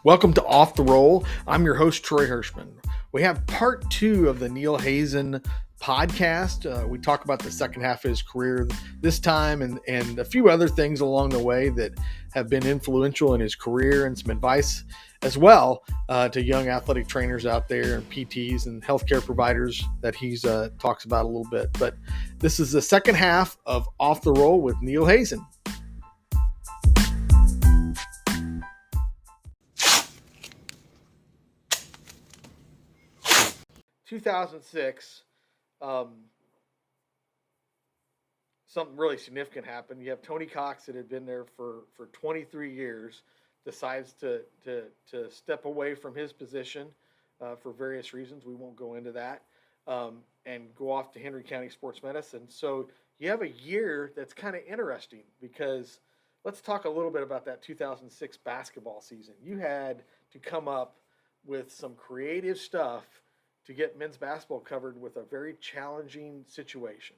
Welcome to Off the Roll. I'm your host, Troy Hirschman. We have part 2 of the Neal Hazen podcast. We talk about the second half of his career this time and a few other things along the way that have been influential in his career, and some advice as well to young athletic trainers out there and PTs and healthcare providers that he's talks about a little bit. But this is the second half of Off the Roll with Neal Hazen. 2006, something really significant happened. You have Tony Cox, that had been there for 23 years, decides to step away from his position for various reasons. We won't go into that, and go off to Henry County Sports Medicine. So you have a year that's kind of interesting, because let's talk a little bit about that 2006 basketball season. You had to come up with some creative stuff to get men's basketball covered with a very challenging situation.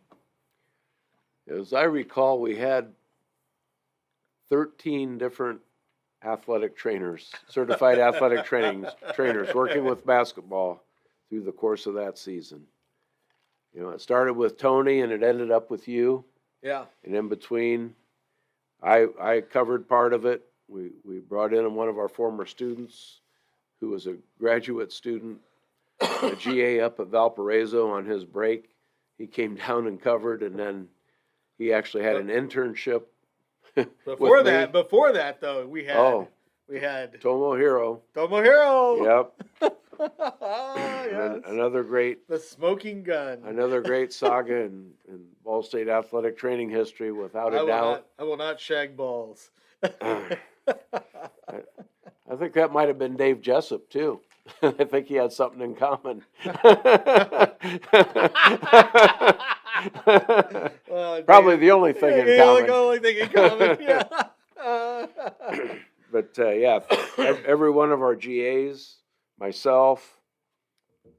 As I recall, we had 13 different athletic trainers, certified athletic trainers working with basketball through the course of that season. You know, it started with Tony and it ended up with you. Yeah. And in between, I covered part of it. We brought in one of our former students who was a graduate student, a GA up at Valparaiso on his break. He came down and covered, and then he actually had an internship. Before that though, we had Tomohiro. Yep. Yes. Another great, the smoking gun. Another great saga in Ball State athletic training history, without a doubt. I will not shag balls. I think that might have been Dave Jessup too. I think he had something in common. Probably the only thing in common. The only thing in common, yeah. But yeah, every one of our GAs, myself,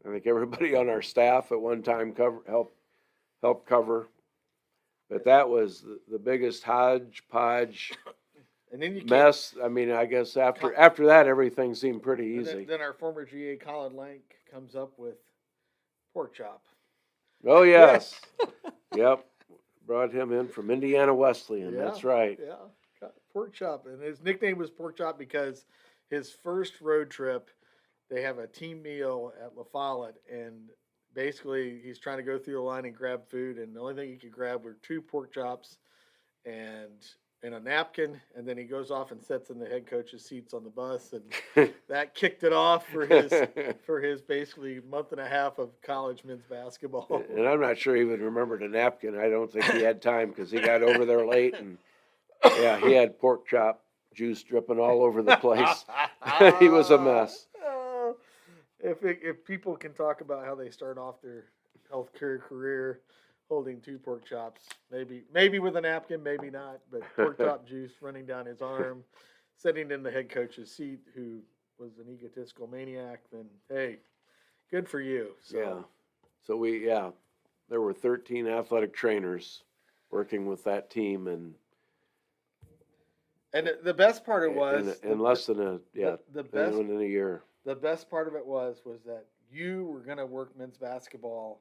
I think everybody on our staff at one time helped cover. But that was the biggest hodgepodge and then you mess. I mean, I guess after that, everything seemed pretty easy. Then our former GA, Colin Lank, comes up with pork chop. Oh, yes. Yep. Brought him in from Indiana Wesleyan. Yeah, that's right. Yeah. Pork chop. And his nickname was Pork Chop because his first road trip, they have a team meal at La Follette, and basically he's trying to go through the line and grab food, and the only thing he could grab were 2 pork chops and a napkin, and then he goes off and sits in the head coach's seats on the bus, and that kicked it off for his basically month and a half of college men's basketball. And I'm not sure he even remembered a napkin. I don't think he had time, because he got over there late, and yeah, he had pork chop juice dripping all over the place. He was a mess. If people can talk about how they start off their healthcare career holding 2 pork chops, maybe with a napkin, maybe not, but pork chop juice running down his arm, sitting in the head coach's seat, who was an egotistical maniac, then hey, good for you. So. Yeah. So there were 13 athletic trainers working with that team, and the best part was in less than a year. The best part of it was that you were going to work men's basketball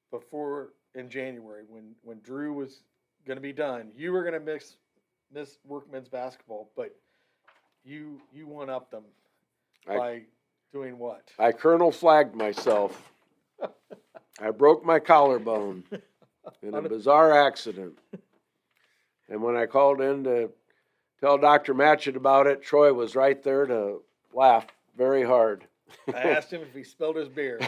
before in January when Drew was going to be done. You were going to miss work men's basketball, but you one-upped them by doing what? I Colonel flagged myself. I broke my collarbone in a bizarre accident. And when I called in to tell Dr. Matchett about it, Troy was right there to laugh very hard. I asked him if he spilled his beer.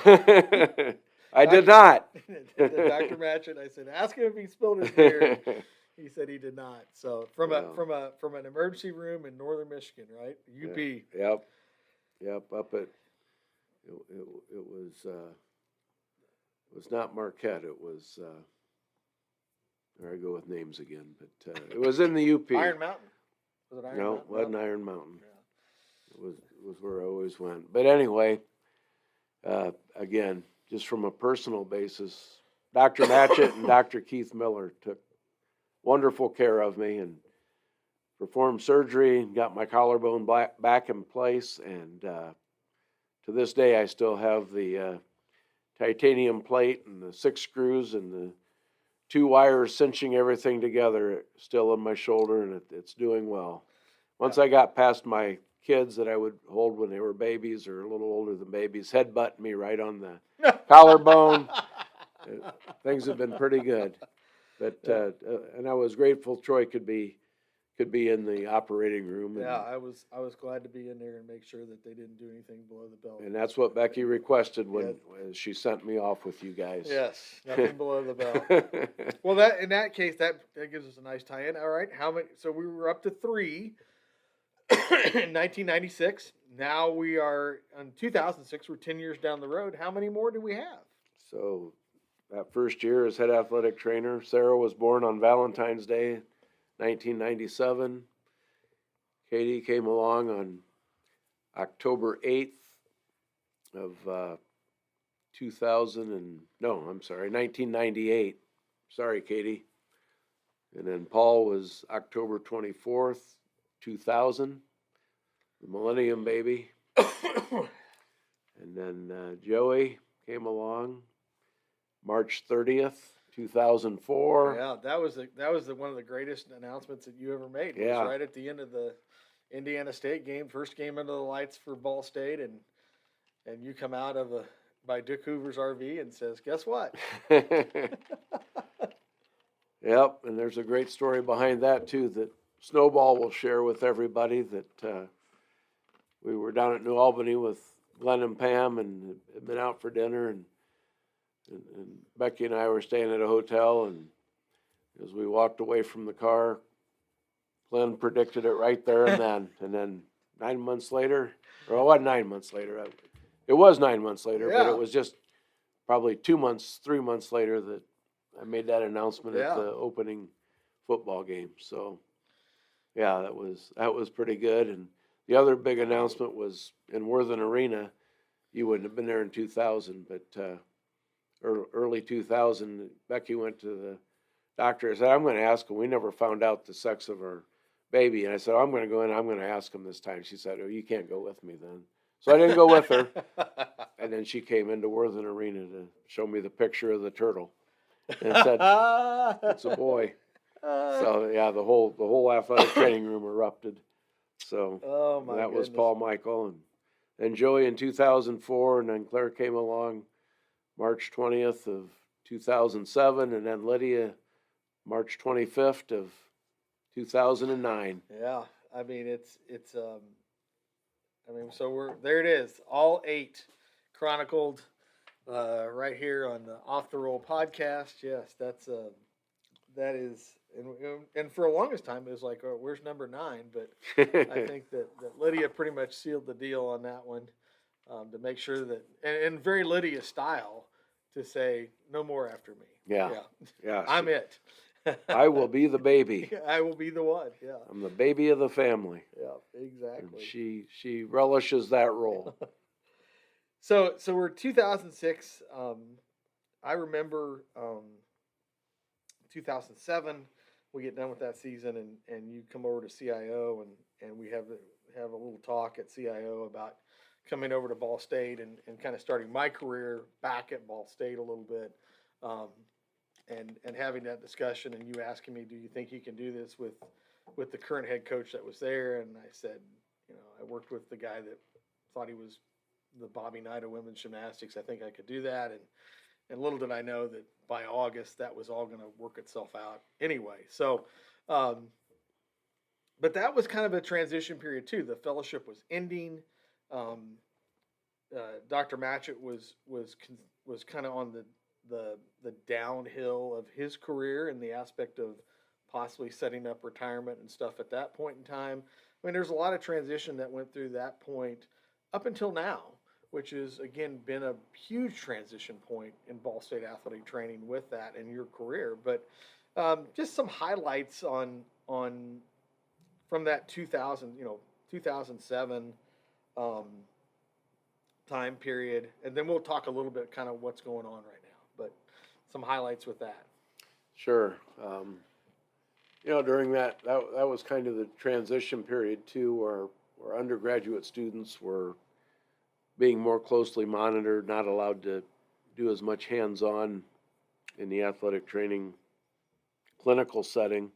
I did not. Dr. Matchett, I said, ask him if he spilled his beer. He said he did not. So from an emergency room in northern Michigan, right? UP. Yep. Up at it was not Marquette. It was there I go with names again, but it was in the UP. Iron Mountain. Was it Iron Mountain? No, it wasn't Iron Mountain. Yeah. It was where I always went. But anyway, again, just from a personal basis, Dr. Matchett and Dr. Keith Miller took wonderful care of me, and performed surgery, got my collarbone back in place, and to this day I still have the titanium plate and the 6 screws and the 2 wires cinching everything together still in my shoulder, and it's doing well. Once I got past my kids that I would hold when they were babies or a little older than babies, headbutting me right on the collarbone, things have been pretty good. But and I was grateful Troy could be in the operating room. Yeah, I was glad to be in there and make sure that they didn't do anything below the belt. And that's what Becky requested when she sent me off with you guys. Yes, nothing below the belt. Well, in that case, that gives us a nice tie-in. All right, how many? So we were up to 3 in 1996. Now we are in 2006. We're 10 years down the road. How many more do we have? So that first year as head athletic trainer, Sarah was born on Valentine's Day, 1997. Katie came along on October 8th of 1998. Sorry, Katie. And then Paul was October 24th, 2000, the Millennium Baby. And then Joey came along March 30th, 2004. Yeah, that was one of the greatest announcements that you ever made. It was right at the end of the Indiana State game, first game under the lights for Ball State, and you come out by Dick Hoover's RV and says, "Guess what?" Yep, and there's a great story behind that too that Snowball will share with everybody. That we were down at New Albany with Glenn and Pam and had been out for dinner, and Becky and I were staying at a hotel, and as we walked away from the car, Glenn predicted it right there and then. And then 9 months later, or it wasn't 9 months later, it was 9 months later, but it was just probably 3 months later that I made that announcement at the opening football game. So, yeah, that was pretty good. And the other big announcement was in Worthen Arena. You wouldn't have been there in 2000, but early 2000, Becky went to the doctor and said, "I'm going to ask him. We never found out the sex of our baby." And I said, "I'm going to go in. I'm going to ask him this time." She said, "Oh, you can't go with me then." So I didn't go with her. And then she came into Worthen Arena to show me the picture of the turtle and said, "It's a boy." So yeah, the whole athletic training room erupted. So that was Paul Michael, and Joey in 2004, and then Claire came along March 20th of 2007, and then Lydia March 25th of 2009. Yeah, I mean so there it is, all 8 chronicled right here on the Off the Roll podcast. Yes, that is, and for the longest time it was like, oh, where's number 9? But I think that Lydia pretty much sealed the deal on that one, to make sure that, and very Lydia style, to say no more after me. Yeah. I'm it. I will be the baby. I will be the one. Yeah. I'm the baby of the family. Yeah, exactly. And she relishes that role. So we're 2006. I remember 2007. We get done with that season, and you come over to CIO, and we have a little talk at CIO about coming over to Ball State and kind of starting my career back at Ball State a little bit, and having that discussion, and you asking me, do you think you can do this with the current head coach that was there? And I said, I worked with the guy that thought he was the Bobby Knight of women's gymnastics. I think I could do that. And little did I know that by August that was all going to work itself out anyway. So, but that was kind of a transition period too. The fellowship was ending. Dr. Matchett was kind of on the downhill of his career in the aspect of possibly setting up retirement and stuff at that point in time. I mean, there's a lot of transition that went through that point up until now, which has, again, been a huge transition point in Ball State athletic training with that in your career. But just some highlights from that 2007 time period, and then we'll talk a little bit kind of what's going on right now, but some highlights with that. Sure. You know, during that was kind of the transition period too, where undergraduate students were being more closely monitored, not allowed to do as much hands-on in the athletic training clinical setting.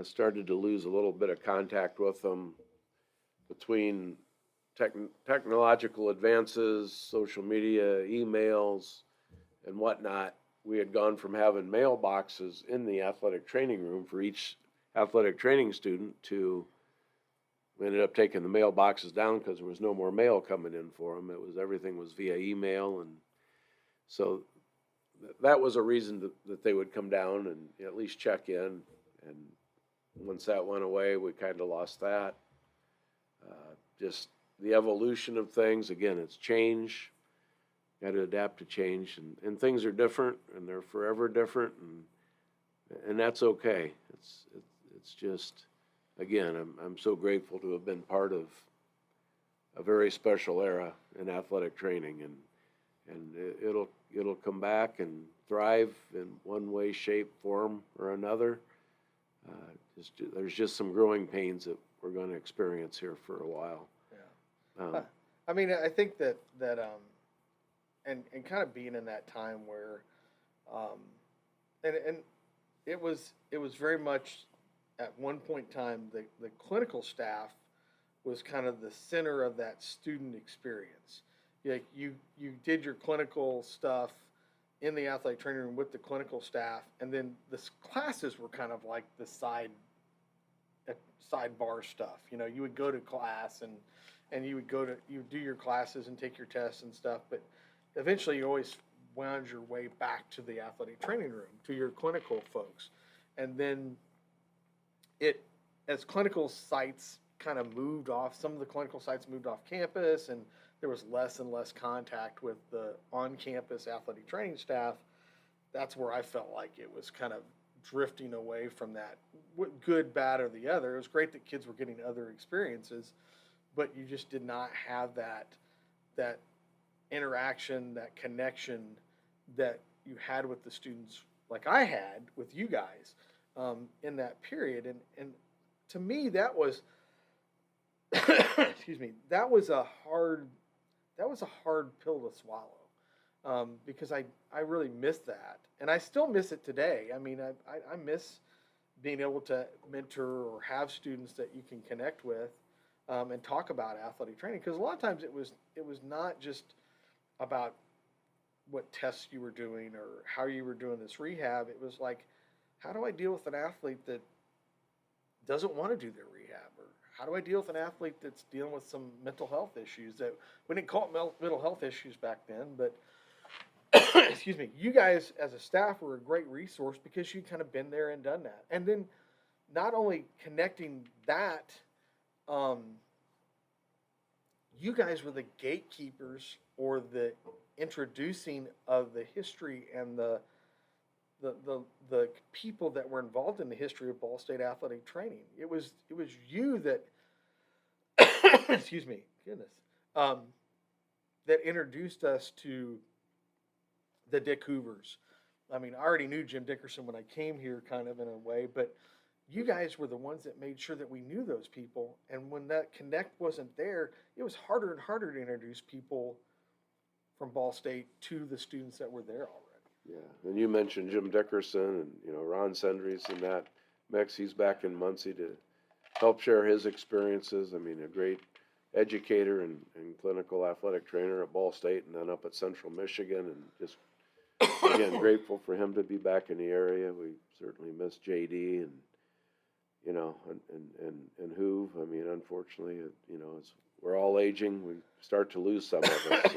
Started to lose a little bit of contact with them between technological advances, social media, emails, and whatnot. We had gone from having mailboxes in the athletic training room for each athletic training student to, we ended up taking the mailboxes down because there was no more mail coming in for them. Everything was via email, and so that was a reason that they would come down and at least check in. And once that went away, we kind of lost that. Just the evolution of things, again, it's change. Got to adapt to change, and things are different, and they're forever different, and that's okay. It's just, again, I'm so grateful to have been part of a very special era in athletic training, and it'll come back and thrive in one way, shape, form, or another. There's just some growing pains that we're going to experience here for a while. Yeah. I mean, I think that and kind of being in that time where, and it was very much at one point in time the clinical staff was kind of the center of that student experience. Like you did your clinical stuff in the athletic training room with the clinical staff, and then the classes were kind of like the sidebar stuff. You know, you would go to class and you would do your classes and take your tests and stuff, but eventually you always wound your way back to the athletic training room, to your clinical folks. And then as clinical sites kind of moved off, some of the clinical sites moved off campus, and there was less and less contact with the on-campus athletic training staff. That's where I felt like it was kind of drifting away from that, good, bad, or the other. It was great that kids were getting other experiences, but you just did not have that interaction, that connection that you had with the students, like I had with you guys in that period. And to me, that was, excuse me, that was a hard pill to swallow, because I really missed that, and I still miss it today. I mean, I miss being able to mentor or have students that you can connect with and talk about athletic training, because a lot of times it was not just about what tests you were doing or how you were doing this rehab. It was like, how do I deal with an athlete that doesn't want to do their rehab? Or how do I deal with an athlete that's dealing with some mental health issues? That we didn't call it mental health issues back then, but excuse me, you guys as a staff were a great resource because you'd kind of been there and done that. And then not only connecting that, you guys were the gatekeepers or the introducing of the history and the people that were involved in the history of Ball State athletic training. It was you that excuse me, goodness, that introduced us to the Dick Hoovers. I mean, I already knew Jim Dickerson when I came here, kind of in a way, but you guys were the ones that made sure that we knew those people. And when that connect wasn't there, it was harder and harder to introduce people from Ball State to the students that were there already. Yeah, and you mentioned Jim Dickerson and Ron Sendries in that mix. He's back in Muncie to help share his experiences. I mean, a great educator and clinical athletic trainer at Ball State, and then up at Central Michigan, and just again grateful for him to be back in the area. We certainly miss JD and and Hoove. I mean, unfortunately, we're all aging. We start to lose some of us,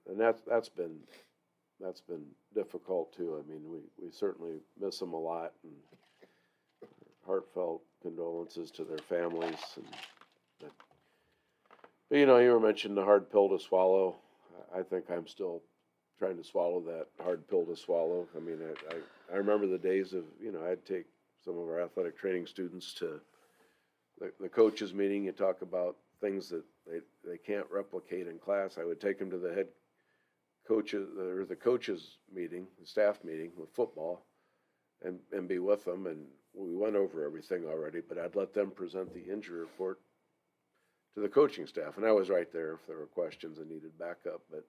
and that's been difficult too. I mean, we certainly miss them a lot, and heartfelt condolences to their families. But you were mentioning the hard pill to swallow. I think I'm still trying to swallow that hard pill to swallow. I mean, I remember the days of I'd take some of our athletic training students to the coaches meeting. You talk about things that they can't replicate in class. I would take them to the head coaches or the coaches meeting, the staff meeting with football, and be with them. And we went over everything already, but I'd let them present the injury report to the coaching staff. And I was right there if there were questions and needed backup, but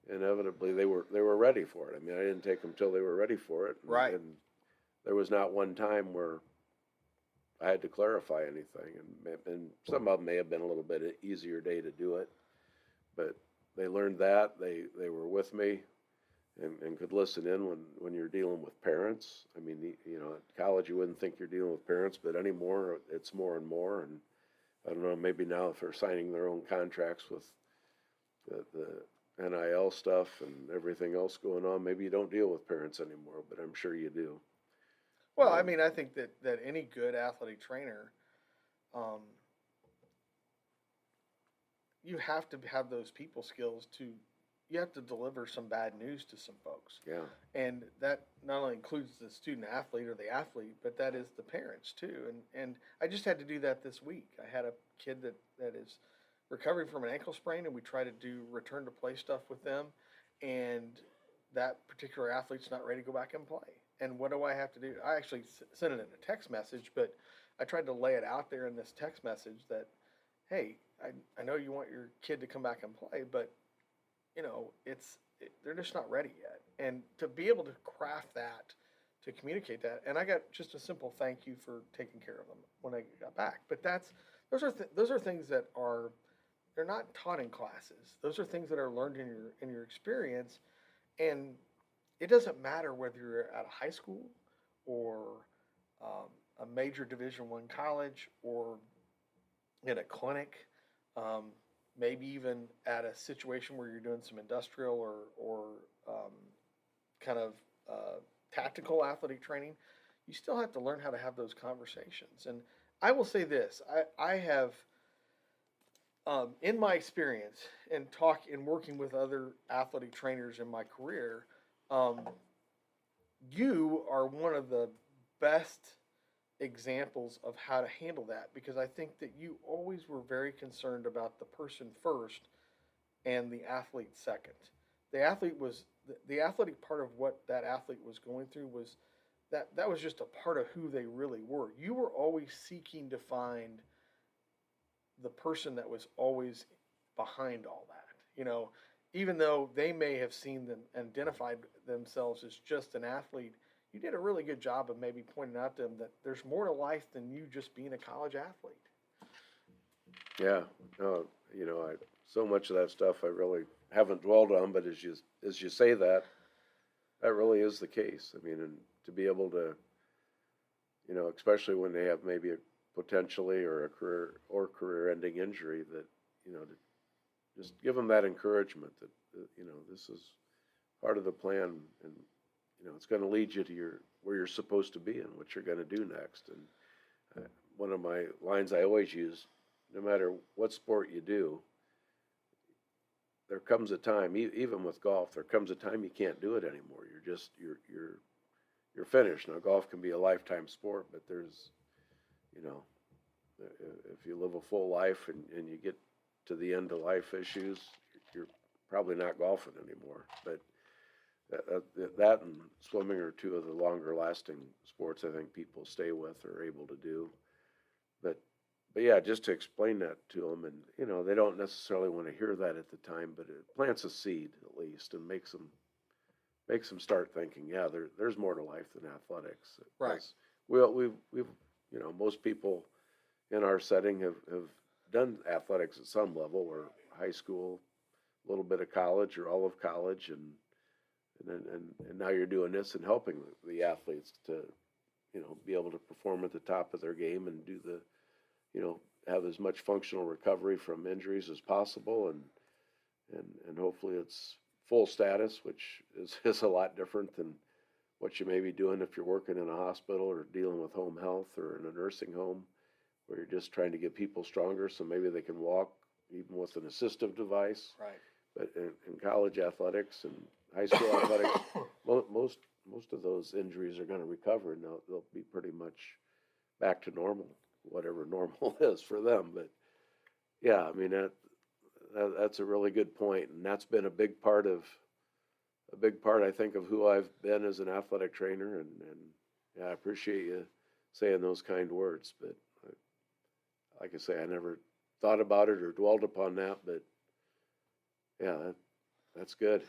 inevitably they were ready for it. I mean, I didn't take them till they were ready for it. Right. And there was not one time where I had to clarify anything. And some of them may have been a little bit easier day to do it, but they learned that. They were with me and could listen in when you're dealing with parents. I mean, you know, at college you wouldn't think you're dealing with parents, but anymore it's more and more. And I don't know, maybe now if they're signing their own contracts with the NIL stuff and everything else going on, maybe you don't deal with parents anymore, but I'm sure you do. Well, I mean, I think that any good athletic trainer, you have to have those people skills you have to deliver some bad news to some folks. Yeah. And that not only includes the student athlete or the athlete, but that is the parents too. And I just had to do that this week. I had a kid that is recovering from an ankle sprain, and we try to do return to play stuff with them. And that particular athlete's not ready to go back and play. And what do I have to do? I actually sent it in a text message, but I tried to lay it out there in this text message that, hey, I know you want your kid to come back and play, but you know, they're just not ready yet. And to be able to craft that, to communicate that, and I got just a simple thank you for taking care of them when I got back. But those are things that they're not taught in classes. Those are things that are learned in your experience, and it doesn't matter whether you're at a high school or a major Division I college or in a clinic. Maybe even at a situation where you're doing some industrial or kind of tactical athletic training, you still have to learn how to have those conversations. And I will say this, I have, in my experience and working with other athletic trainers in my career, you are one of the best examples of how to handle that, because I think that you always were very concerned about the person first and the athlete second. The athletic part of what that athlete was going through was that was just a part of who they really were. You were always seeking to find the person that was always behind all that. You know, even though they may have seen them identified themselves as just an athlete, you did a really good job of maybe pointing out to them that there's more to life than you just being a college athlete. Yeah, no, you know, so much of that stuff I really haven't dwelled on, but as you say that really is the case. I mean, and to be able to, you know, especially when they have maybe a potentially or a career-ending injury, that, you know, to just give them that encouragement that you know, this is part of the plan, and you know, it's going to lead you to where you're supposed to be and what you're going to do next. And one of my lines I always use, no matter what sport you do, there comes a time, even with golf, there comes a time you can't do it anymore. You're finished. Now, golf can be a lifetime sport, but there's, you know, if you live a full life and you get to the end of life issues, you're probably not golfing anymore. But that and swimming are two of the longer lasting sports I think people stay with or are able to do. But yeah, just to explain that to them, and you know, they don't necessarily want to hear that at the time, but it plants a seed at least and makes them start thinking, yeah, there's more to life than athletics. Right. We've you know, most people in our setting have done athletics at some level, or high school, a little bit of college, or all of college, and now you're doing this and helping the athletes to, you know, be able to perform at the top of their game and do the, you know, have as much functional recovery from injuries as possible, and hopefully it's full status, which is a lot different than what you may be doing if you're working in a hospital or dealing with home health or in a nursing home, where you're just trying to get people stronger so maybe they can walk even with an assistive device. Right. But in college athletics and high school athletics, most of those injuries are going to recover, and they'll be pretty much back to normal, whatever normal is for them. But yeah, I mean, that's a really good point, and that's been a big part I think of who I've been as an athletic trainer, and Yeah, I appreciate you saying those kind words, but like I say, I never thought about it or dwelled upon that, but yeah, that's good.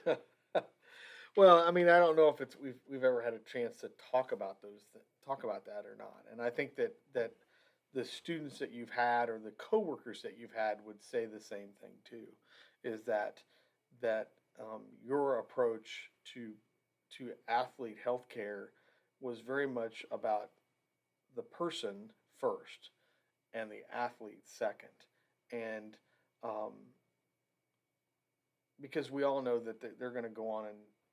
Well, I mean, I don't know if we've ever had a chance to talk about that or not. And I think that the students that you've had or the coworkers that you've had would say the same thing too, is that your approach to athlete healthcare was very much about the person first and the athlete second, and um, because we all know that they're going to go on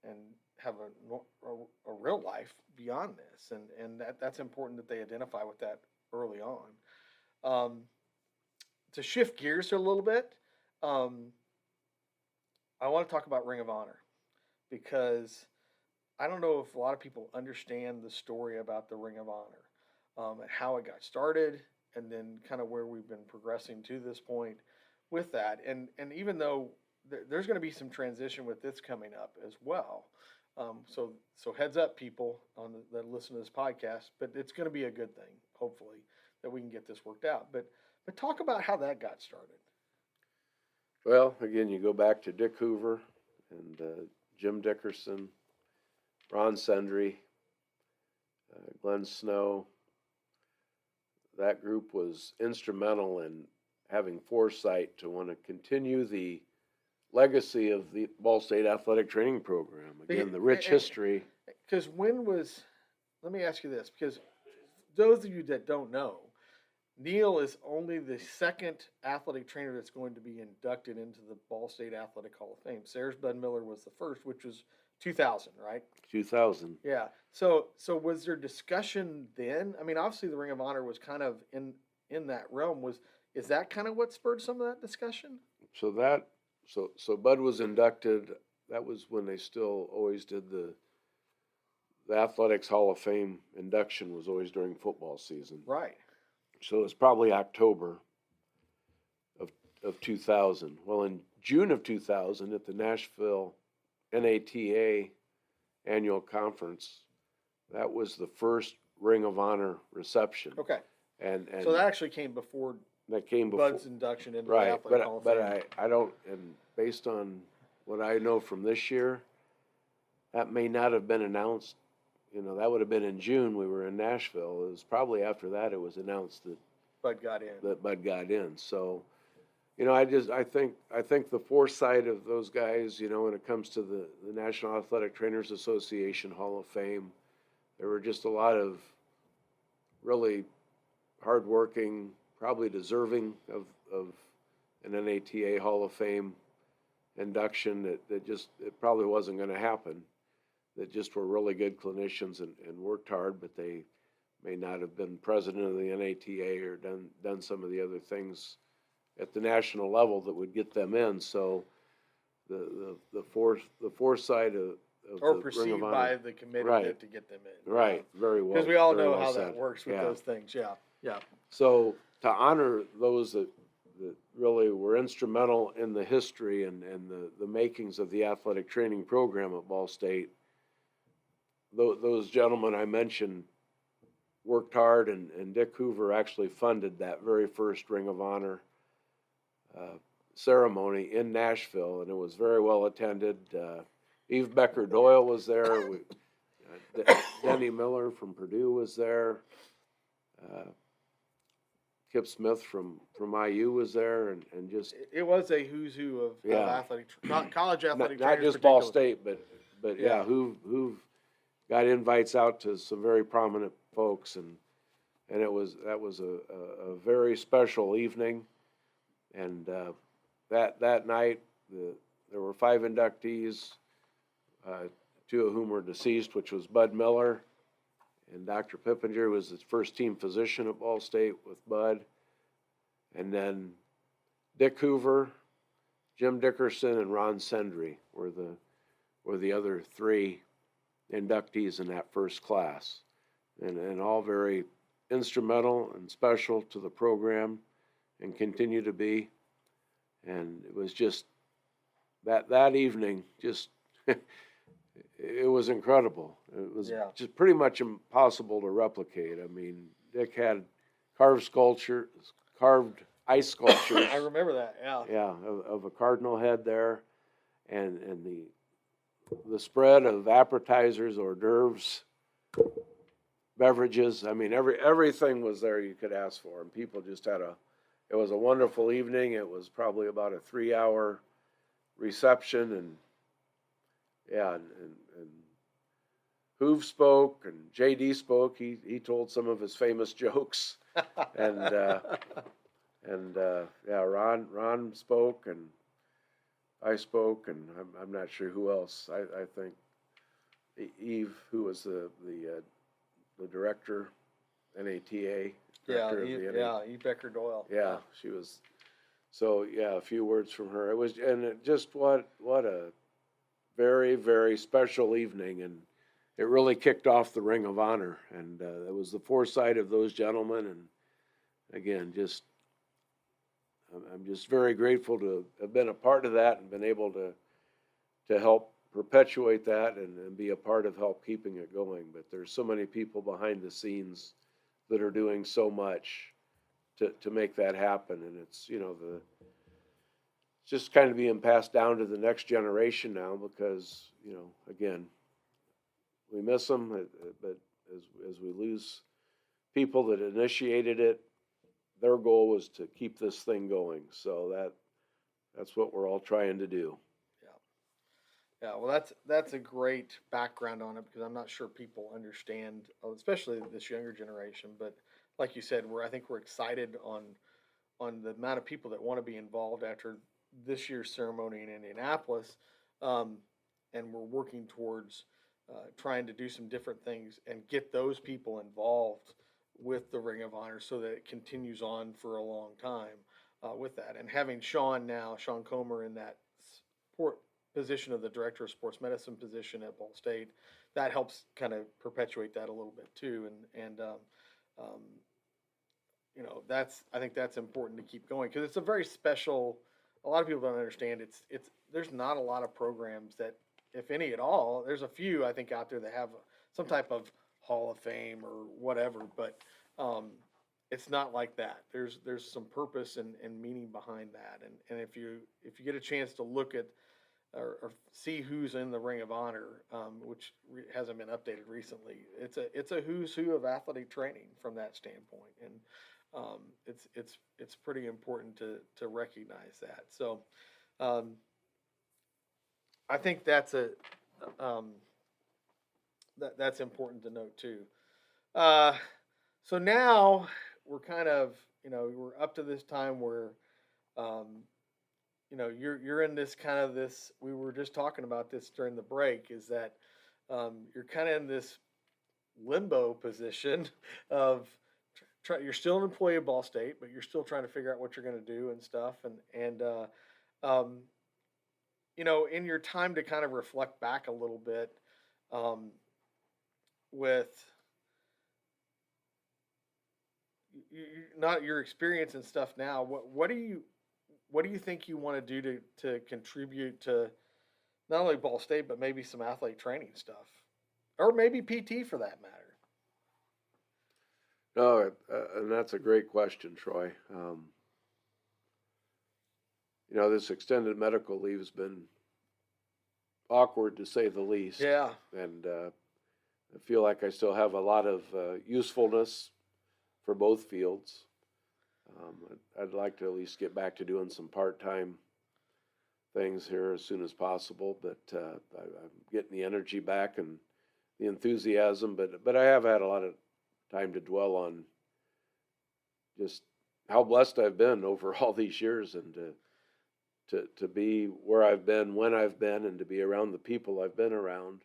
and have a real life beyond this, and that's important that they identify with that early on. Um, to shift gears a little bit, um, I want to talk about Ring of Honor because I don't know if a lot of people understand the story about the Ring of Honor, and how it got started, and then kind of where we've been progressing to this point with that. And even though there's going to be some transition with this coming up as well, so heads up, people that listen to this podcast. But it's going to be a good thing, hopefully, that we can get this worked out. But talk about how that got started. Well, again, you go back to Dick Hoover and Jim Dickerson, Ron Sendry, Glenn Snow. That group was instrumental in having foresight to want to continue the legacy of the Ball State Athletic Training Program. Again, the rich history. Because let me ask you this, because those of you that don't know, Neal is only the second athletic trainer that's going to be inducted into the Ball State Athletic Hall of Fame. Sayers Bud Miller was the first, which was 2000, right? 2000. Yeah. So was there discussion then? I mean, obviously the Ring of Honor was kind of in that realm. Is that kind of what spurred some of that discussion? So Bud was inducted. That was when they still always did the Athletics Hall of Fame induction was always during football season. Right. So it was probably October of 2000. Well, in June of 2000 at the Nashville NATA annual conference, that was the first Ring of Honor reception. Okay. And so that actually came before Bud's induction into the Athletic Hall of Fame. But I don't, and based on what I know from this year, that may not have been announced. You know, that would have been in June. We were in Nashville. It was probably after that it was announced that Bud got in. So, you know, I think the foresight of those guys, you know, when it comes to the National Athletic Trainers Association Hall of Fame, there were just a lot of really hardworking, probably deserving of an NATA Hall of Fame induction that just, it probably wasn't going to happen. That just were really good clinicians and worked hard, but they may not have been president of the NATA or done some of the other things at the national level that would get them in. So the foresight of or the perceived Ring of Honor, by the committee right, to get them in. Right, very well. Because we all very know well how said. that works with Yeah. those things. Yeah, yeah. So to honor those that really were instrumental in the history and the makings of the athletic training program at Ball State, those gentlemen I mentioned worked hard, and Dick Hoover actually funded that very first Ring of Honor ceremony in Nashville, and it was very well attended. Eve Becker Doyle was there. Denny Miller from Purdue was there. Kip Smith from IU was there, and just it was a who's who of athletic, college athletic not just Ball State, but yeah, who got invites out to some very prominent folks, and that was a very special evening, and that night there were 5 inductees, 2 of whom were deceased, which was Bud Miller and Dr. Pippinger, who was his first team physician at Ball State with Bud, and then Dick Hoover, Jim Dickerson, and Ron Sendry were the other 3 inductees in that first class, and all very instrumental and special to the program and continue to be. And it was just that evening, just it was incredible. It was Yeah. just pretty much impossible to replicate. I mean, Dick had carved ice sculptures. I remember that. Yeah. Yeah, of a cardinal head there, and the spread of appetizers, hors d'oeuvres, beverages. I mean, everything was there you could ask for, and people just had it was a wonderful evening. It was probably about a 3-hour reception, and yeah, and Hoove spoke, and JD spoke. He told some of his famous jokes, and yeah, Ron spoke, and I spoke, and I'm not sure who else. I think Eve, who was the director, NATA. Yeah, Director of the NATA. Eve Becker Doyle. Yeah, she was. So yeah, a few words from her. It was, and it just what a very, very special evening, and it really kicked off the Ring of Honor, and it was the foresight of those gentlemen, and again, I'm just very grateful to have been a part of that and been able to help perpetuate that and be a part of help keeping it going. But there's so many people behind the scenes that are doing so much to make that happen, and it's, you know, it's just kind of being passed down to the next generation now, because, you know, again, we miss them, but as we lose people that initiated it, their goal was to keep this thing going. So that's what we're all trying to do. Yeah. Yeah. Well, that's a great background on it, because I'm not sure people understand, especially this younger generation. But like you said, I think we're excited on the amount of people that want to be involved after this year's ceremony in Indianapolis, and we're working towards trying to do some different things and get those people involved with the Ring of Honor, so that it continues on for a long time with that. And having Sean Comer in that position of the director of sports medicine position at Ball State, that helps kind of perpetuate that a little bit too. And you know, I think that's important to keep going, because it's a very special. A lot of people don't understand. There's not a lot of programs that, if any at all, there's a few I think out there that have some type of Hall of Fame or whatever, but it's not like that. There's some purpose and meaning behind that. And if you get a chance to look at or see who's in the Ring of Honor, which hasn't been updated recently, it's a who's who of athletic training from that standpoint, and it's pretty important to recognize that. So I think that's that's important to note too. So now we're kind of, you know, we're up to this time where, you know, you're in this kind of this. We were just talking about this during the break. Is that you're kind of in this limbo position of you're still an employee of Ball State, but you're still trying to figure out what you're going to do and stuff. And you know, in your time to kind of reflect back a little bit, with not your experience and stuff now, what do you think you want to do to contribute to not only Ball State, but maybe some athlete training stuff, or maybe PT for that matter? No, and that's a great question, Troy. You know, this extended medical leave has been awkward, to say the least. Yeah. And I feel like I still have a lot of usefulness for both fields. I'd like to at least get back to doing some part-time things here as soon as possible, but I'm getting the energy back and the enthusiasm, but I have had a lot of time to dwell on just how blessed I've been over all these years, and to be where I've been, when I've been, and to be around the people I've been around,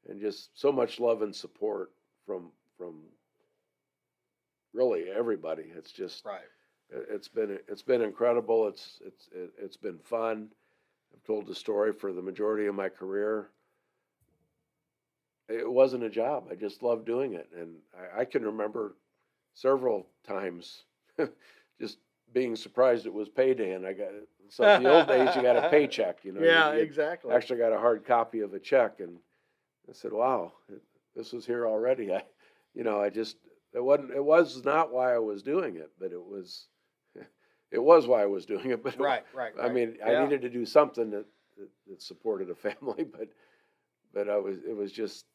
and just so much love and support from really everybody. It's just right. It's been incredible. It's been fun. I've told the story for the majority of my career. It wasn't a job. I just loved doing it, and I can remember several times just being surprised it was payday, and I got so the old days you got a paycheck, you know. Yeah, you exactly. Actually got a hard copy of a check, and I said, wow, this is here already. It was not why I was doing it, but it was why I was doing it. But Right. I mean, I Yeah. needed to do something that supported a family, but it was just,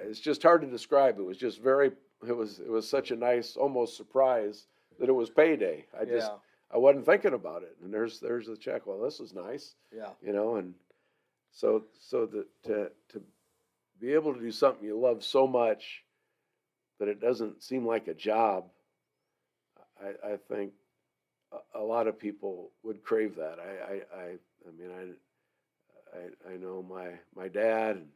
it's just hard to describe. It was just it was such a nice, almost surprise that it was payday. I wasn't thinking about it. And there's the check. Well, this is nice. Yeah. And so to be able to do something you love so much that it doesn't seem like a job, I think a lot of people would crave that. I know my dad and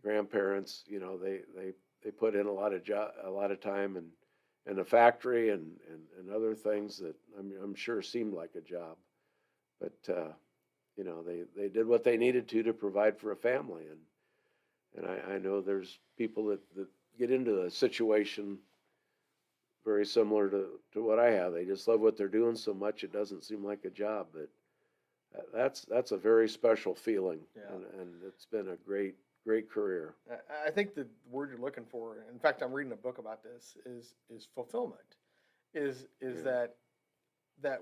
grandparents, they put in a lot of time in the factory and other things that I'm sure seemed like a job, but they did what they needed to provide for a family, and I know there's people that get into a situation very similar to what I have. They just love what they're doing so much it doesn't seem like a job. But that's a very special feeling, and it's been a great career. I think the word you're looking for, in fact, I'm reading a book about this, is fulfillment. Is that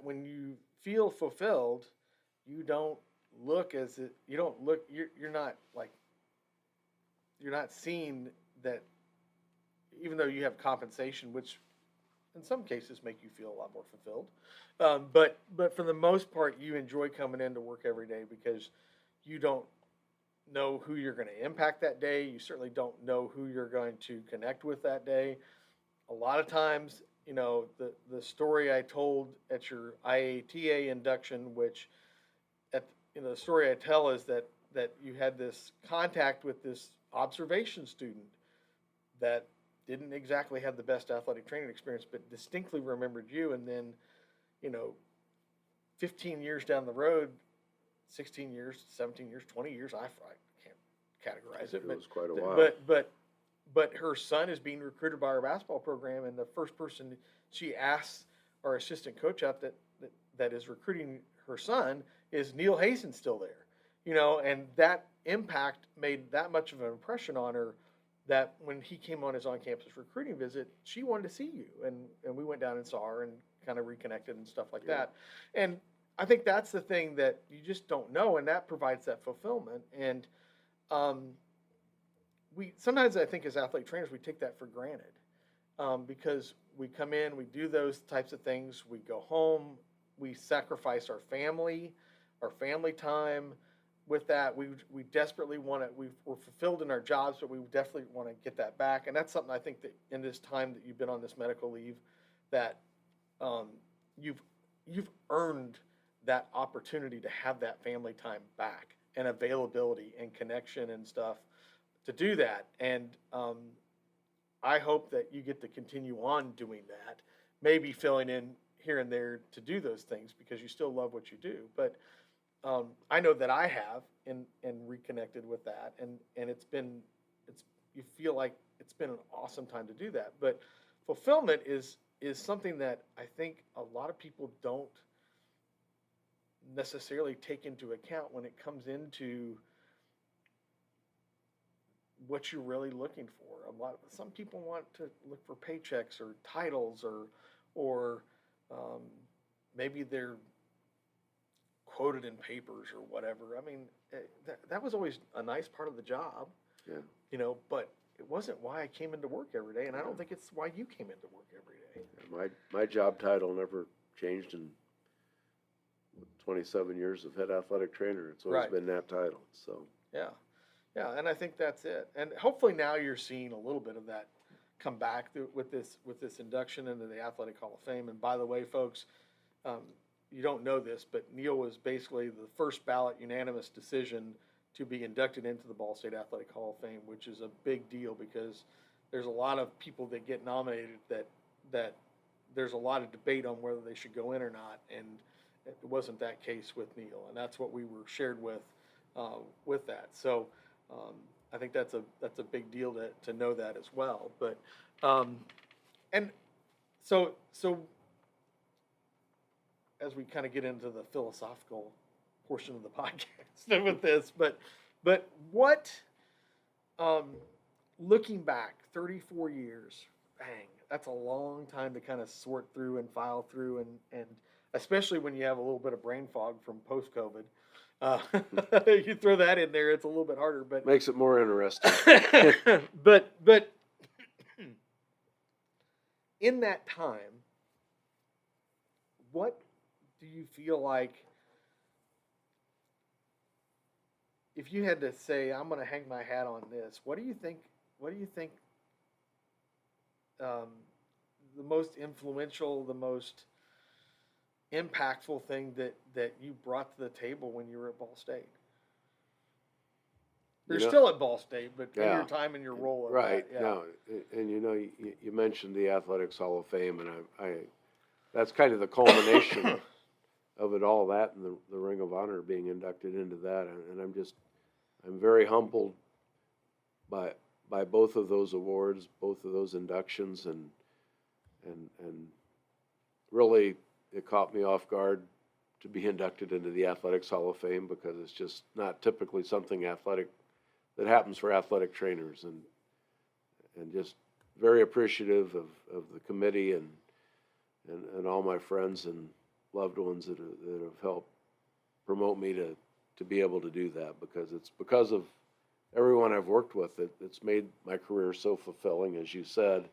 when you feel fulfilled, you don't look you're not seeing that, even though you have compensation, which in some cases make you feel a lot more fulfilled. But for the most part, you enjoy coming into work every day because you don't know who you're going to impact that day. You certainly don't know who you're going to connect with that day. A lot of times, the story I told at your IATA induction, which the story I tell is that you had this contact with this observation student that didn't exactly have the best athletic training experience, but distinctly remembered you. And then, 15 years down the road, 16 years, 17 years, 20 years, I can't categorize it. It was quite a while. But her son is being recruited by our basketball program, and the first person she asks our assistant coach out that is recruiting her son is Neal Hazen still there, and that impact made that much of an impression on her that when he came on his on-campus recruiting visit, she wanted to see you, and we went down and saw her and kind of reconnected and stuff like that. And I think that's the thing that you just don't know, and that provides that fulfillment. And we sometimes, I think, as athletic trainers, we take that for granted because we come in, we do those types of things, we go home, we sacrifice our family time. With that, we desperately want to. We're fulfilled in our jobs, but we definitely want to get that back. And that's something I think that in this time that you've been on this medical leave, that you've earned that opportunity to have that family time back and availability and connection and stuff to do that. And I hope that you get to continue on doing that, maybe filling in here and there to do those things because you still love what you do, but. I know that I have and reconnected with that, and you feel like it's been an awesome time to do that. But fulfillment is something that I think a lot of people don't necessarily take into account when it comes into what you're really looking for. Some people want to look for paychecks or titles or maybe they're quoted in papers or whatever. I mean, that was always a nice part of the job, but it wasn't why I came into work every day, and I don't think it's why you came into work every day. My job title never changed in 27 years of head athletic trainer. It's always been that title. So yeah, and I think that's it. And hopefully now you're seeing a little bit of that come back with this induction into the Athletic Hall of Fame. And by the way, folks, you don't know this, but Neal was basically the first ballot unanimous decision to be inducted into the Ball State Athletic Hall of Fame, which is a big deal because there's a lot of people that get nominated that there's a lot of debate on whether they should go in or not, and it wasn't that case with Neal, and that's what we were shared with that. So I think that's a big deal to know that as well. But and so. As we kind of get into the philosophical portion of the podcast with this, but But what, looking back, 34 years, bang, that's a long time to kind of sort through and file through, and especially when you have a little bit of brain fog from post-COVID. Uh, you throw that in there, it's a little bit harder, but Makes it more interesting. but in that time, what do you feel like, if you had to say, I'm going to hang my hat on this, what do you think the most influential, the most impactful thing that you brought to the table when you were at Ball State? You're still at Ball State, but in your time and your role. Right. No, and you mentioned the Athletics Hall of Fame, and I that's kind of the culmination of it all, that and the Ring of Honor, being inducted into that. And I'm very humbled by both of those awards, both of those inductions, and really it caught me off guard to be inducted into the Athletics Hall of Fame, because it's just not typically something that happens for athletic trainers, and just very appreciative of the committee and all my friends and loved ones that have helped promote me to be able to do that, because it's because of everyone I've worked with it's made my career so fulfilling, as you said,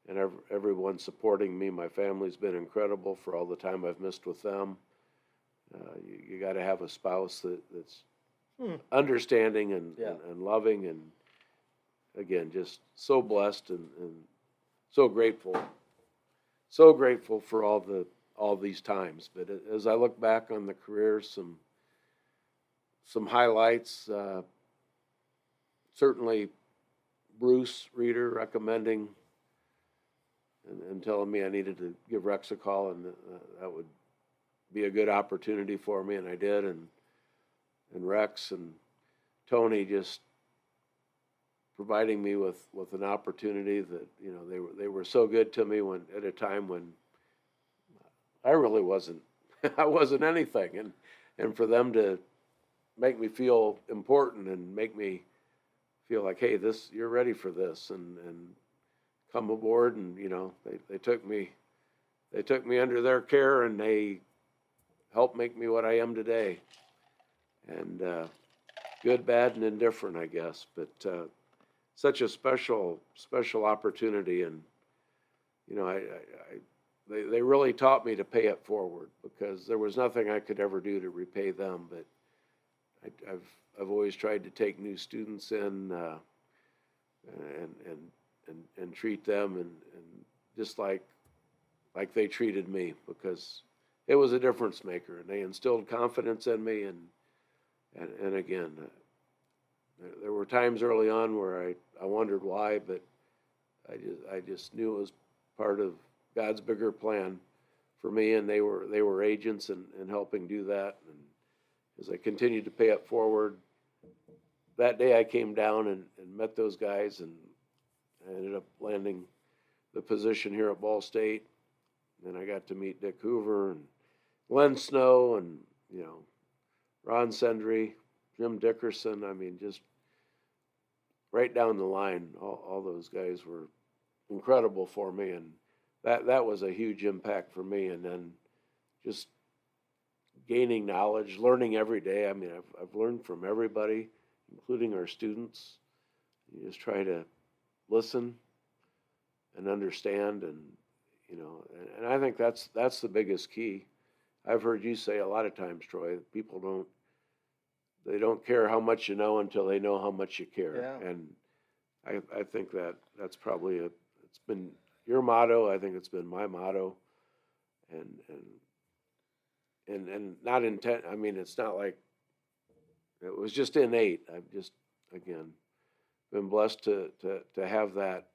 and everyone supporting me. My family's been incredible for all the time I've missed with them. You got to have a spouse that's understanding and loving, and again, just so blessed and so grateful for all these times. But as I look back on the career, some highlights, certainly Bruce Rueter recommending and telling me I needed to give Rex a call, and that would be a good opportunity for me, and I did. And Rex and Tony just providing me with an opportunity that, they were so good to me at a time when I really wasn't I wasn't anything, and for them to make me feel important and make me feel like, hey, you're ready for this, and come aboard, and they took me under their care, and they helped make me what I am today. And good, bad, and indifferent, I guess. But such a special opportunity, and they really taught me to pay it forward, because there was nothing I could ever do to repay them. But I've always tried to take new students in and treat them and just like they treated me, because it was a difference maker, and they instilled confidence in me. And again, there were times early on where I wondered why, but I just knew it was part of God's bigger plan for me, and they were agents in helping do that. And as I continued to pay it forward, that day I came down and met those guys, and I ended up landing the position here at Ball State. And then I got to meet Dick Hoover and Glenn Snow and Ron Sendry, Jim Dickerson. I mean, just right down the line, all those guys were incredible for me, and that was a huge impact for me. And then just gaining knowledge, learning every day. I mean, I've learned from everybody, including our students. You just try to listen and understand, and and I think that's the biggest key. I've heard you say a lot of times, Troy, people don't care how much you know until they know how much you care. Yeah. And I think that's probably it's been your motto. I think it's been my motto, and not intent. I mean, it's not like it was just innate. I've just, again, been blessed to have that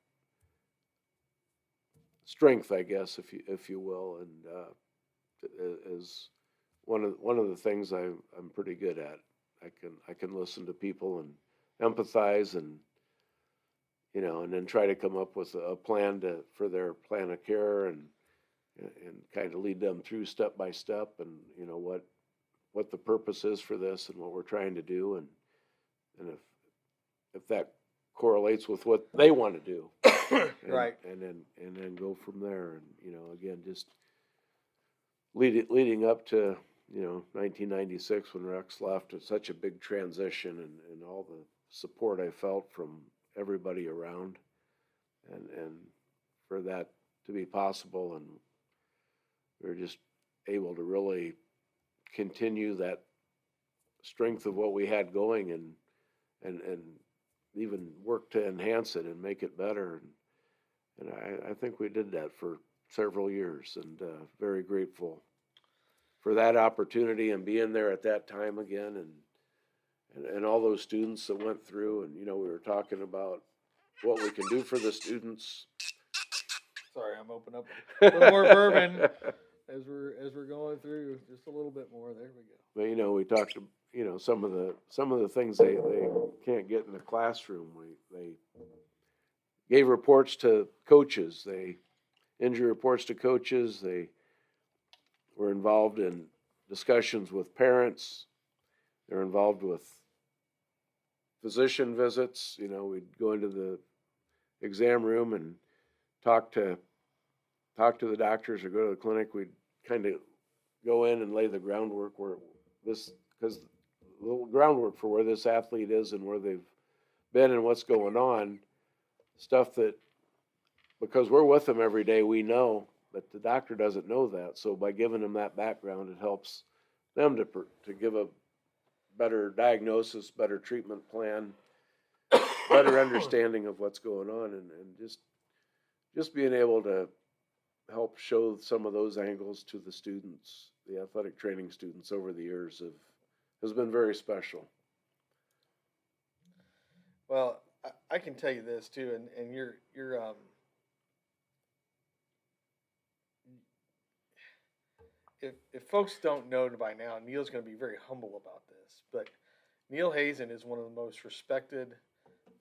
strength, I guess, if you will, and is one of the things I'm pretty good at. I can listen to people and empathize, and and then try to come up with a plan for their plan of care, and kind of lead them through step by step, and what the purpose is for this and what we're trying to do. And and if that correlates with what they want to do, Right. and then go from there. And again, just leading up to 1996 when Rex left, it's such a big transition, and all the support I felt from everybody around, and for that to be possible, and we were just able to really continue that strength of what we had going, and even work to enhance it and make it better. And I think we did that for several years, and very grateful for that opportunity and being there at that time again, and all those students that went through. And we were talking about what we can do for the students. Sorry, I'm opening up a little more bourbon as we're going through, just a little bit more. There we go. But we talked some of the things they can't get in the classroom. They gave reports to coaches. They injury reports to coaches. They were involved in discussions with parents. They're involved with physician visits. We'd go into the exam room and talk to the doctors or go to the clinic. We'd kind of go in and lay the groundwork because the groundwork for where this athlete is and where they've been and what's going on, stuff that, because we're with them every day, we know, but the doctor doesn't know that. So by giving them that background, it helps them to give a better diagnosis, better treatment plan, better understanding of what's going on, and just being able to help show some of those angles to the students, the athletic training students over the years has been very special. Well, I can tell you this too, and you're if folks don't know by now, Neal's going to be very humble about this, but Neal Hazen is one of the most respected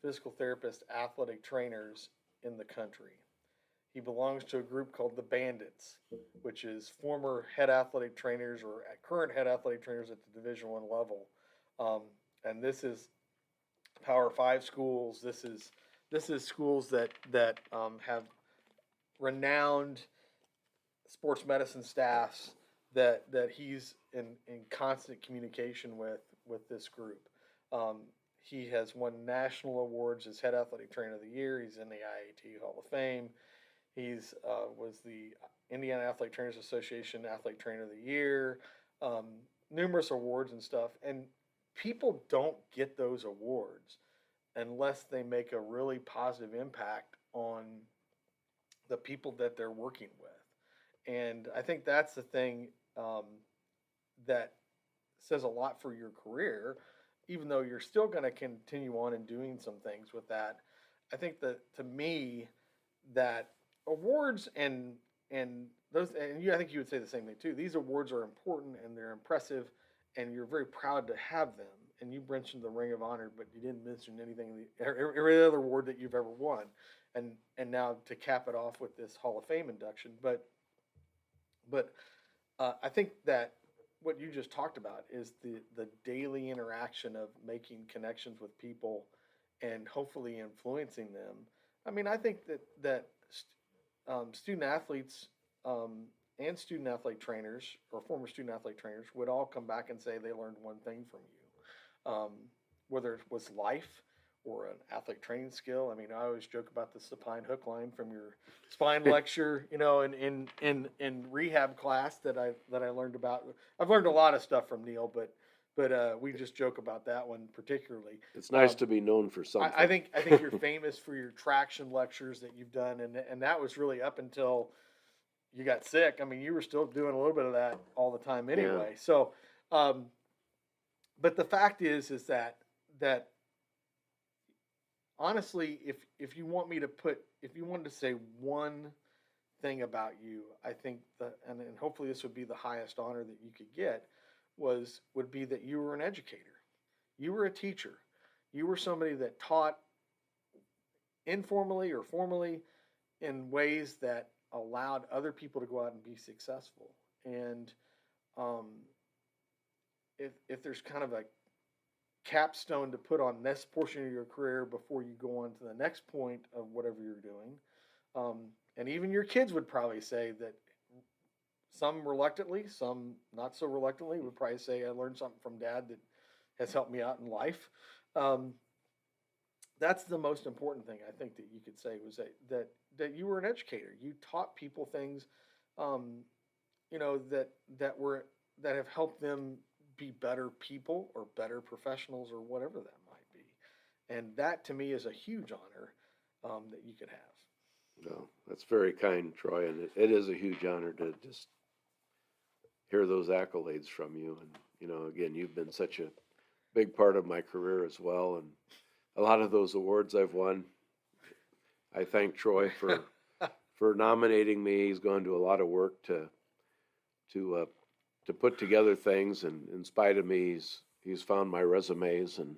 physical therapist athletic trainers in the country. He belongs to a group called the Bandits, which is former head athletic trainers or current head athletic trainers at the Division I level, and this is Power 5 schools. This is schools that have renowned sports medicine staffs that he's in constant communication with this group. He has won national awards as head athletic trainer of the year. He's in the IATA Hall of Fame. He's was the Indiana Athletic Trainers Association Athletic Trainer of the Year. Numerous awards and stuff. And people don't get those awards unless they make a really positive impact on the people that they're working with. And I think that's the thing that says a lot for your career, even though you're still going to continue on and doing some things with that. I think that, to me, that awards and those, and I think you would say the same thing too. These awards are important and they're impressive, and you're very proud to have them. And you mentioned the Ring of Honor, but you didn't mention anything, every other award that you've ever won, and now to cap it off with this Hall of Fame induction. But I think that what you just talked about is the daily interaction of making connections with people and hopefully influencing them. I mean, I think that student athletes and student athlete trainers or former student athlete trainers would all come back and say they learned one thing from you, whether it was life or an athletic training skill. I mean, I always joke about the supine hook line from your spine lecture, in rehab class that I learned about. I've learned a lot of stuff from Neal, but we just joke about that one particularly. It's nice to be known for something. I think you're famous for your traction lectures that you've done, and that was really up until you got sick. I mean, you were still doing a little bit of that all the time anyway. Yeah. So, but the fact is that honestly, if you wanted to say one thing about you, I think that, and hopefully this would be the highest honor that you could get, would be that you were an educator. You were a teacher. You were somebody that taught informally or formally in ways that allowed other people to go out and be successful. And if there's kind of capstone to put on this portion of your career before you go on to the next point of whatever you're doing. And even your kids would probably say that, some reluctantly, some not so reluctantly, would probably say, I learned something from dad that has helped me out in life. That's the most important thing I think that you could say, was that you were an educator. You taught people things, that have helped them be better people or better professionals or whatever that might be. And that to me is a huge honor that you could have. No, that's very kind, Troy, and it is a huge honor to just hear those accolades from you. And, again, you've been such a big part of my career as well. And a lot of those awards I've won, I thank Troy for nominating me. He's gone to a lot of work to put together things, and in spite of me, he's found my resumes and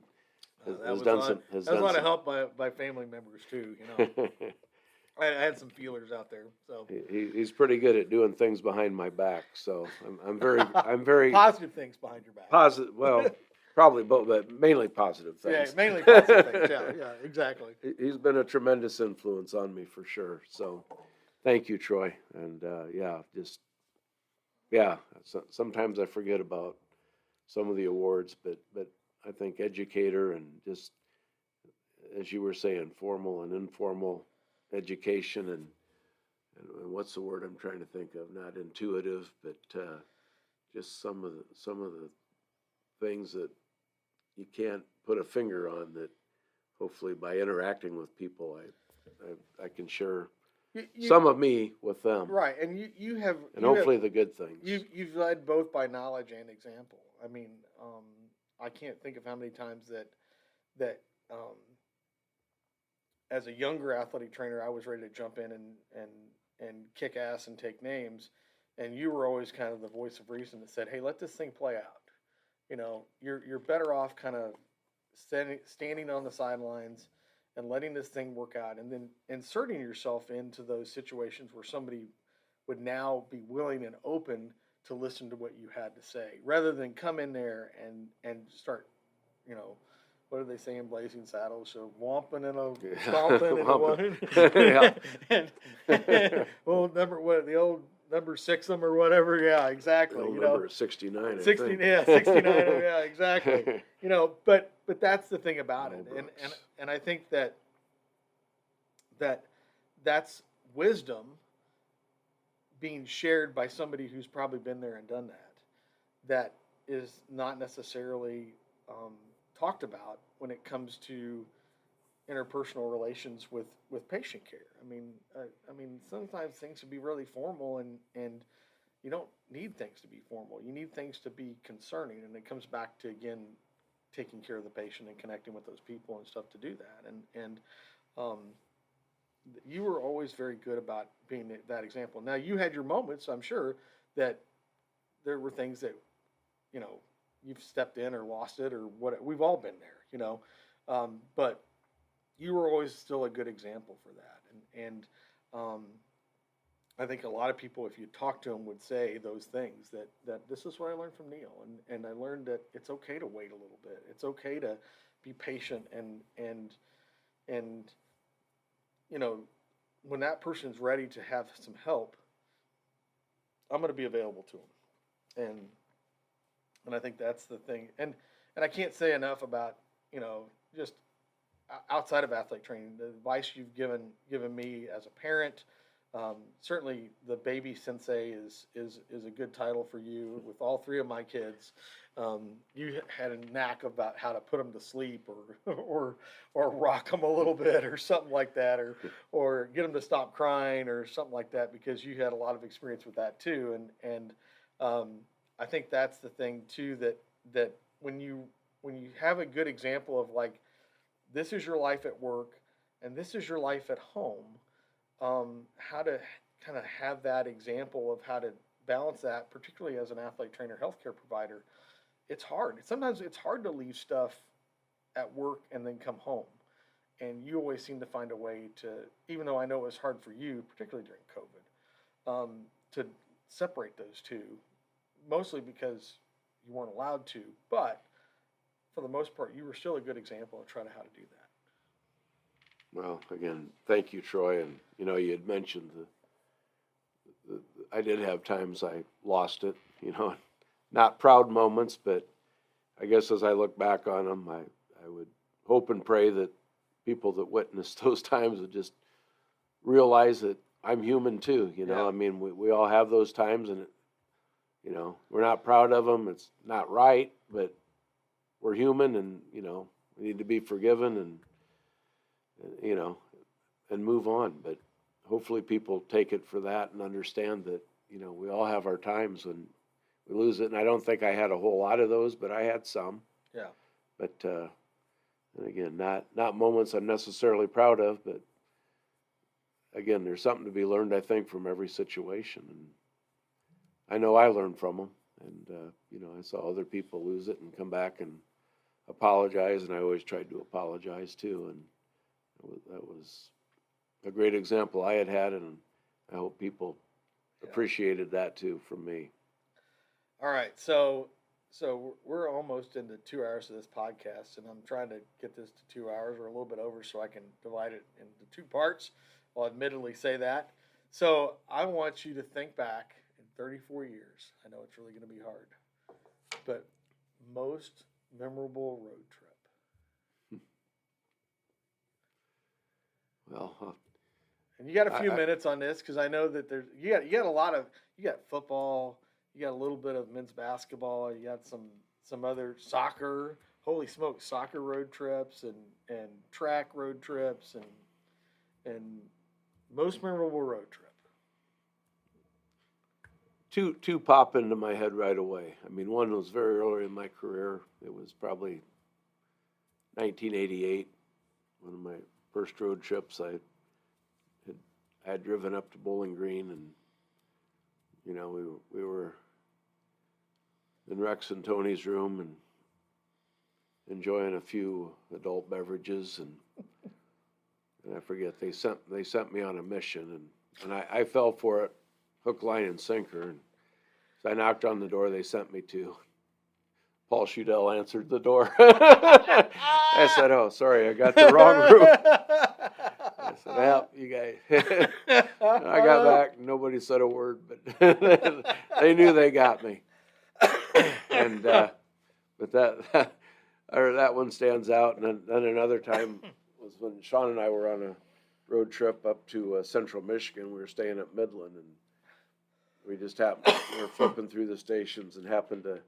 has done a lot of help by family members too. I had some feelers out there, so he's pretty good at doing things behind my back. So I'm very positive things behind your back. Positive, well, probably both, but mainly positive things. Yeah, mainly positive things. Yeah, exactly. He's been a tremendous influence on me for sure. So thank you, Troy. And sometimes I forget about some of the awards, but I think educator and just, as you were saying, formal and informal education and what's the word I'm trying to think of? Not intuitive, but just some of the things that you can't put a finger on, that hopefully by interacting with people, I can share some of me with them. Right, and you have, and hopefully the good things. You've led both by knowledge and example. I mean, I can't think of how many times that as a younger athletic trainer, I was ready to jump in and kick ass and take names, and you were always kind of the voice of reason that said, "Hey, let this thing play out. You're better off kind of standing on the sidelines and letting this thing work out, and then inserting yourself into those situations where somebody would now be willing and open to listen to what you had to say, rather than come in there and start, what do they say in Blazing Saddles? So whomping and a stomping and one. Well, the old number 6 them or whatever. Yeah, exactly. The old number 69. 69. Yeah, 69. Yeah, exactly. But that's the thing about it, and I think that's wisdom being shared by somebody who's probably been there and done that. That is not necessarily talked about when it comes to interpersonal relations with patient care. I mean, sometimes things can be really formal, and you don't need things to be formal. You need things to be concerning, and it comes back to, again, taking care of the patient and connecting with those people and stuff to do that. And you were always very good about being that example. Now, you had your moments, I'm sure, that there were things that, you've stepped in or lost it or what. We've all been there, but you were always still a good example for that. And I think a lot of people, if you talk to them, would say those things, that this is what I learned from Neal. And I learned that it's okay to wait a little bit. It's okay to be patient and when that person's ready to have some help, I'm going to be available to them. And I think that's the thing. And I can't say enough about, just outside of athletic training, the advice you've given me as a parent. Certainly the baby sensei is a good title for you. With all 3 of my kids, you had a knack about how to put them to sleep or rock them a little bit or something like that, or get them to stop crying or something like that, because you had a lot of experience with that too. And I think that's the thing too, that when you have a good example of, like, this is your life at work and this is your life at home, how to kind of have that example of how to balance that, particularly as an athlete trainer, healthcare provider. It's hard. Sometimes it's hard to leave stuff at work and then come home. And you always seem to find a way to, even though I know it was hard for you, particularly during COVID, to separate those two, mostly because you weren't allowed to, but for the most part, you were still a good example of trying to how to do that. Well, again, thank you, Troy. And, you know, you had mentioned I did have times I lost it, you know, not proud moments, but I guess as I look back on them, I would hope and pray that people that witnessed those times would just realize that I'm human too, you know. Yeah. I mean, we all have those times, and, you know, we're not proud of them. It's not right, but we're human, and, you know, we need to be forgiven and you know, and move on. But hopefully people take it for that and understand that, you know, we all have our times when we lose it. And I don't think I had a whole lot of those, but I had some. Yeah. But, and again, not moments I'm necessarily proud of, but again, there's something to be learned, I think, from every situation. And I know I learned from them. And, you know, I saw other people lose it and come back and apologize. And I always tried to apologize too. And that was a great example I had, and I hope people appreciated that too from me. All right, so we're almost into 2 hours of this podcast, and I'm trying to get this to 2 hours or a little bit over so I can divide it into 2 parts. I'll admittedly say that. So I want you to think back in 34 years. I know it's really going to be hard, but most memorable road trip. Well, and you got a few minutes on this because I know that you got a lot of, you got football, you got a little bit of men's basketball, you got some other soccer. Holy smokes, soccer road trips and track road trips and most memorable road trip. Two pop into my head right away. I mean, one was very early in my career. It was probably 1988, one of my first road trips. I had driven up to Bowling Green, and, you know, we were in Rex and Tony's room and enjoying a few adult beverages, and I forget, they sent me on a mission, and I fell for it, hook, line, and sinker. And so I knocked on the door they sent me to. Paul Schudel answered the door. I said, "Oh, sorry, I got the wrong room." I said, "Well, you guys." I got back, nobody said a word, but they knew they got me. And but that one stands out. And then another time was when Sean and I were on a road trip up to Central Michigan. We were staying at Midland, and we just we were flipping through the stations and happened to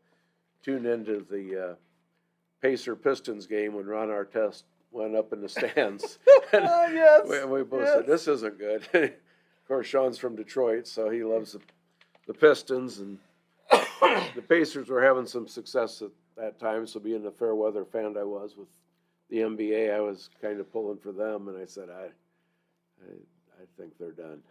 tune into the Pacer Pistons game when Ron Artest went up in the stands. Yes. We both said, "This isn't good." Of course, Sean's from Detroit, so he loves the Pistons, and the Pacers were having some success at that time. So being the fair weather fan I was with the NBA, I was kind of pulling for them, and I said, I think they're done.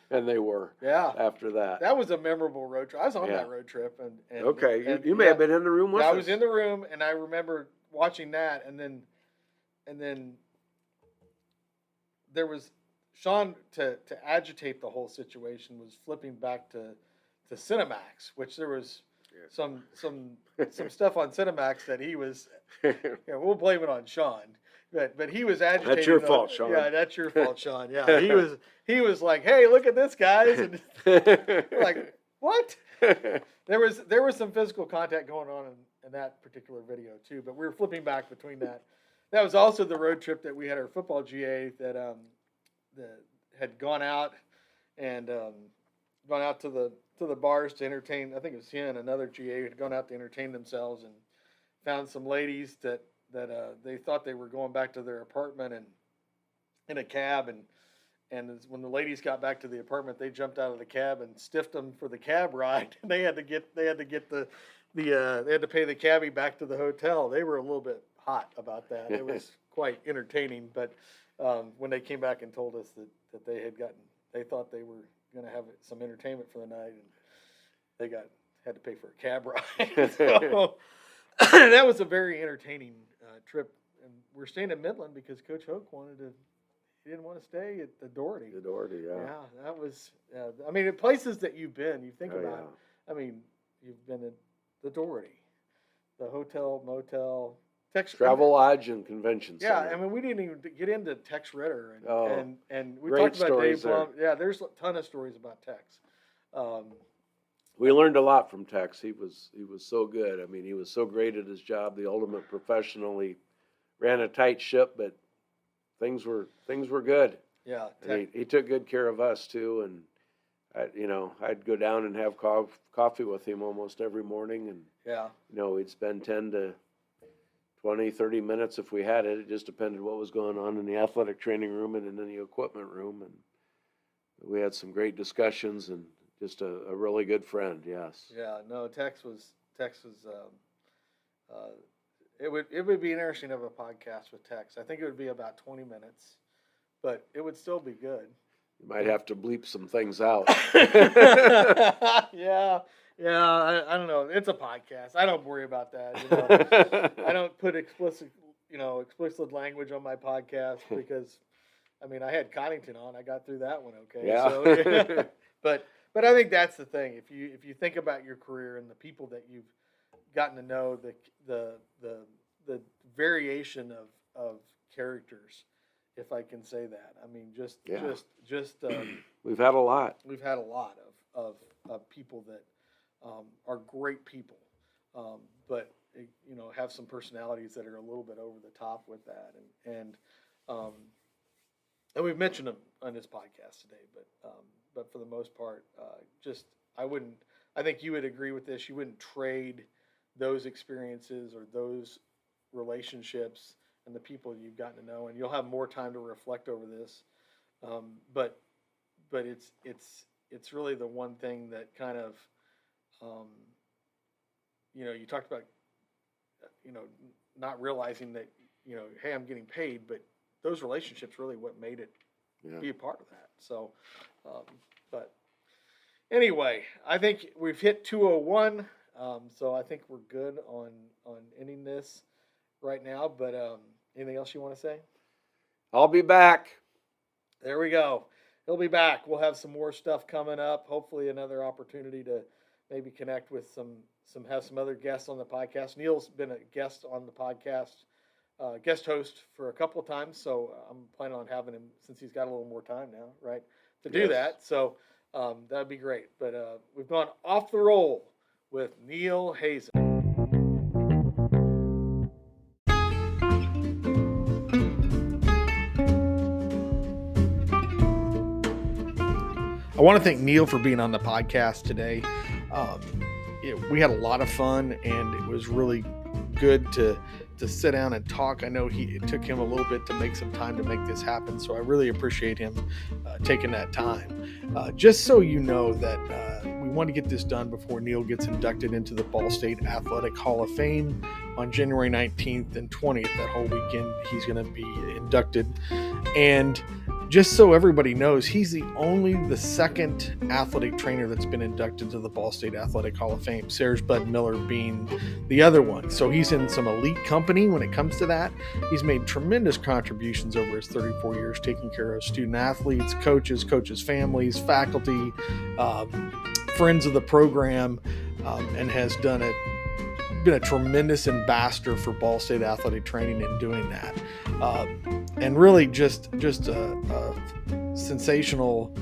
and they were. Yeah. After that. That was a memorable road trip. I was on that road trip, and okay, you may have been in the room with us. I was in the room, and I remember watching that, and then there was Sean to agitate the whole situation was flipping back to Cinemax, which there was some stuff on Cinemax that he was. We'll blame it on Sean. But he was agitated. That's your fault, Sean. Yeah, that's your fault, Sean. Yeah, he was like, "Hey, look at this, guys!" And we're like, "What?" There was some physical contact going on in that particular video too. But we were flipping back between that. That was also the road trip that we had our football GA that had gone out and gone out to the bars to entertain. I think it was he and another GA had gone out to entertain themselves and found some ladies that they thought they were going back to their apartment and in a cab, and when the ladies got back to the apartment, they jumped out of the cab and stiffed them for the cab ride. And they had to pay the cabbie back to the hotel. They were a little bit hot about that. It was quite entertaining, but when they came back and told us that they thought they were going to have some entertainment for the night, and they had to pay for a cab ride. So that was a very entertaining trip, and we're staying in Midland because Coach Hoke he didn't want to stay at the Doherty. The Doherty, yeah. Yeah, that was. I mean, the places that you've been, you think about. Yeah. I mean, you've been at the Doherty, the hotel, motel, Tex Travelodge and Convention Center. Yeah, I mean, we didn't even get into Tex Ritter, and we great talked about Dave stories there. Plum. Yeah, there's a ton of stories about Tex. We learned a lot from Tex. He was so good. I mean, he was so great at his job, the ultimate professional. He ran a tight ship, but things were good. Yeah, And he took good care of us too. And I'd go down and have coffee with him almost every morning, and we'd spend 10 to 20, 30 minutes if we had it. It just depended what was going on in the athletic training room and in the equipment room. And we had some great discussions, and just a really good friend. Yes. Yeah. No, Tex was. It would be interesting to have a podcast with Tex. I think it would be about 20 minutes, but it would still be good. You might have to bleep some things out. Yeah. I don't know. It's a podcast. I don't worry about that. I don't put explicit language on my podcast because, I mean, I had Coddington on. I got through that one okay. Yeah. So, but I think that's the thing. If you think about your career and the people that you've gotten to know, the variation of characters, if I can say that. I mean, just we've had a lot. We've had a lot of people that are great people, but have some personalities that are a little bit over the top with that, and we've mentioned them on this podcast today, but for the most part, I think you would agree with this. You wouldn't trade those experiences or those relationships and the people you've gotten to know, and you'll have more time to reflect over this. But it's really the one thing that kind of, you talked about, not realizing that, hey, I'm getting paid, but those relationships really what made it be a part of that. So, but anyway, I think we've hit 2:01. So I think we're good on ending this right now, but anything else you want to say? I'll be back. There we go. He'll be back. We'll have some more stuff coming up. Hopefully another opportunity to maybe connect with have some other guests on the podcast. Neal's been a guest on the podcast, guest host for a couple of times, so I'm planning on having him since he's got a little more time now, right, to do that. So that'd be great. But we've gone off the roll with Neal Hazen. I want to thank Neal for being on the podcast today. We had a lot of fun, and it was really good to sit down and talk. I know it took him a little bit to make some time to make this happen, so I really appreciate him taking that time. Just so you know that we want to get this done before Neal gets inducted into the Ball State Athletic Hall of Fame on January 19th and 20th. That whole weekend, he's going to be inducted. And just so everybody knows, he's the second athletic trainer that's been inducted to the Ball State Athletic Hall of Fame, Sarah's Bud Miller being the other one. So he's in some elite company when it comes to that. He's made tremendous contributions over his 34 years, taking care of student athletes, coaches, families, faculty, friends of the program, and has been a tremendous ambassador for Ball State athletic training in doing that. And really just a sensational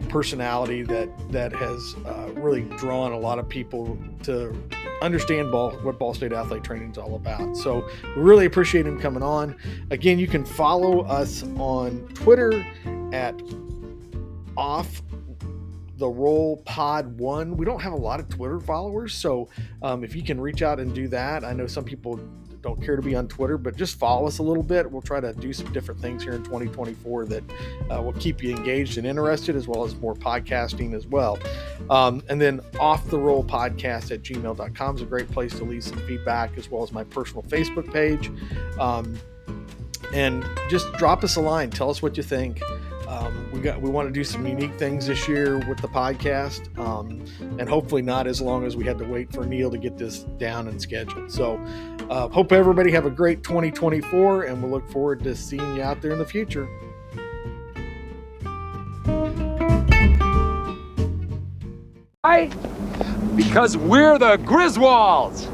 personality that has really drawn a lot of people to understand what Ball State athletic training is all about. So we really appreciate him coming on. Again, you can follow us on Twitter at Off the Roll Pod 1. We don't have a lot of Twitter followers, so if you can reach out and do that. I know some people don't care to be on Twitter, but just follow us a little bit. We'll try to do some different things here in 2024 that will keep you engaged and interested, as well as more podcasting as well. And then Off the Roll Podcast at gmail.com is a great place to leave some feedback, as well as my personal Facebook page. And just drop us a line. Tell us what you think. We want to do some unique things this year with the podcast, and hopefully not as long as we had to wait for Neal to get this down and scheduled. So hope everybody have a great 2024, and we'll look forward to seeing you out there in the future. Why? Because we're the Griswolds.